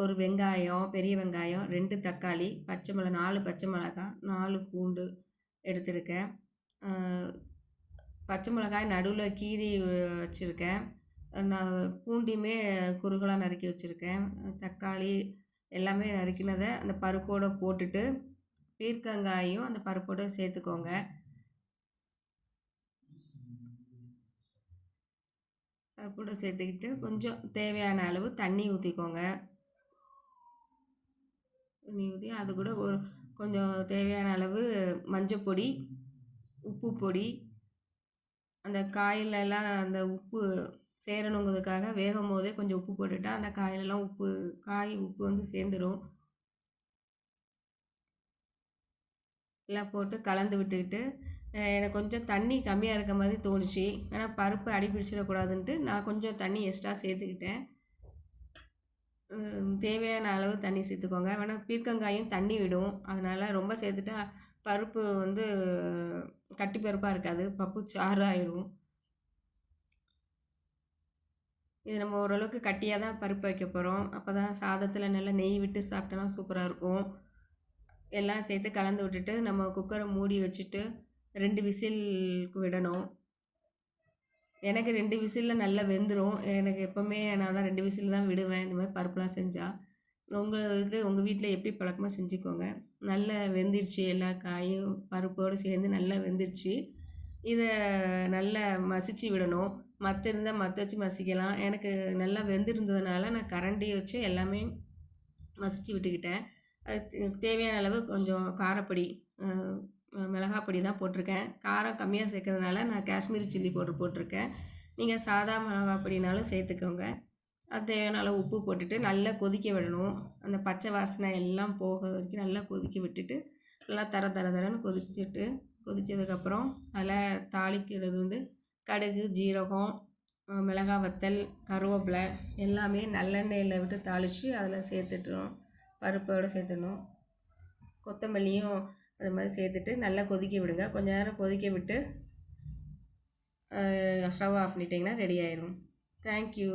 ஒரு வெங்காயம், பெரிய வெங்காயம், 2 தக்காளி, பச்சை மிளகாய் 4 பச்சை மிளகாய், 4 பூண்டு எடுத்திருக்கேன். பச்சை மிளகாய் நடுவில் கீறி வச்சுருக்கேன். நான் பூண்டையுமே குறுகலாக நறுக்கி வச்சுருக்கேன். தக்காளி எல்லாமே நறுக்கினதை அந்த பருப்போடு போட்டுட்டு பீர்க்கங்காயும் அந்த பருப்போடு சேர்த்துக்கோங்க. பருப்போடு சேர்த்துக்கிட்டு கொஞ்சம் தேவையான அளவு தண்ணி ஊற்றிக்கோங்க. தண்ணி ஊற்றி அது கூட ஒரு கொஞ்சம் தேவையான அளவு மஞ்சப்பொடி, உப்பு பொடி, அந்த காயிலெல்லாம் அந்த உப்பு சேரணுங்கிறதுக்காக வேகும் போதே கொஞ்சம் உப்பு போட்டுட்டா அந்த காயிலெல்லாம் உப்பு வந்து சேர்ந்துடும். எல்லாம் போட்டு கலந்து விட்டுக்கிட்டு எனக்கு கொஞ்சம் தண்ணி கம்மியாக இருக்க மாதிரி தோணுச்சு. ஏன்னா பருப்பு அடி பிடிச்சிடக்கூடாதுன்ட்டு நான் கொஞ்சம் தண்ணி எக்ஸ்ட்ரா சேர்த்துக்கிட்டேன். தேவையான அளவு தண்ணி சேர்த்துக்கோங்க. வேணால் பீர்க்கங்காயும் தண்ணி விடும், அதனால் ரொம்ப சேர்த்துட்டா பருப்பு வந்து கட்டி பருப்பாக இருக்காது, பப்பு சாறு ஆயிரும். இது நம்ம ஓரளவுக்கு கட்டியாக தான் பருப்பு வைக்க போகிறோம். அப்போ தான் சாதத்தில் நல்லா நெய் விட்டு சாப்பிட்டோன்னா சூப்பராக இருக்கும். எல்லாம் சேர்த்து கலந்து விட்டுட்டு நம்ம குக்கரை மூடி வச்சுட்டு 2 விசிலுக்கு விடணும். எனக்கு 2 விசிலில் நல்லா வெந்துடும். எனக்கு எப்போவுமே நான் தான் 2 விசில் தான் விடுவேன் இந்த மாதிரி பருப்புலாம் செஞ்சால். உங்கள் வீட்டில் எப்படி பழக்கமாக செஞ்சுக்கோங்க. நல்லா வெந்துடுச்சு, எல்லா காயும் பருப்போடு சேர்ந்து நல்லா வெந்துடுச்சு. இதை நல்லா மசிச்சு விடணும். மற்ற இருந்தால் மற்ற வச்சு மசிக்கலாம். எனக்கு நல்லா வெந்திருந்ததுனால நான் கரண்டியை வச்சு எல்லாமே மசிச்சு விட்டுக்கிட்டேன். அதுக்கு தேவையான அளவு கொஞ்சம் காரப்பொடி, மிளகாப்பொடி தான் போட்டிருக்கேன். காரம் கம்மியாக சேர்க்கறதுனால நான் காஷ்மீரி சில்லி பவுடர் போட்டிருக்கேன். நீங்கள் சாதா மிளகாப்பொடினாலும் சேர்த்துக்கோங்க. அது தேவையான அளவு உப்பு போட்டுட்டு நல்லா கொதிக்க விடணும். அந்த பச்சை வாசனை எல்லாம் போக வரைக்கும் நல்லா கொதிக்க விட்டுட்டு நல்லா தரன்னு கொதித்ததுக்கப்புறம் அதில் தாளிக்கிறது வந்து கடுகு, ஜீரகம், மிளகாய் வத்தல், கருவேப்பிலை எல்லாமே நல்லெண்ணெயில் விட்டு தாளித்து அதில் சேர்த்துட்டோம். பருப்போடு சேர்த்துடணும். கொத்தமல்லியும் அது மாதிரி சேர்த்துட்டு நல்லா கொதிக்க விடுங்க. கொஞ்சம் நேரம் கொதிக்க விட்டு ஸ்டவ் ஆஃப் பண்ணிட்டிங்கன்னா ரெடி ஆயிடும். தேங்க்யூ.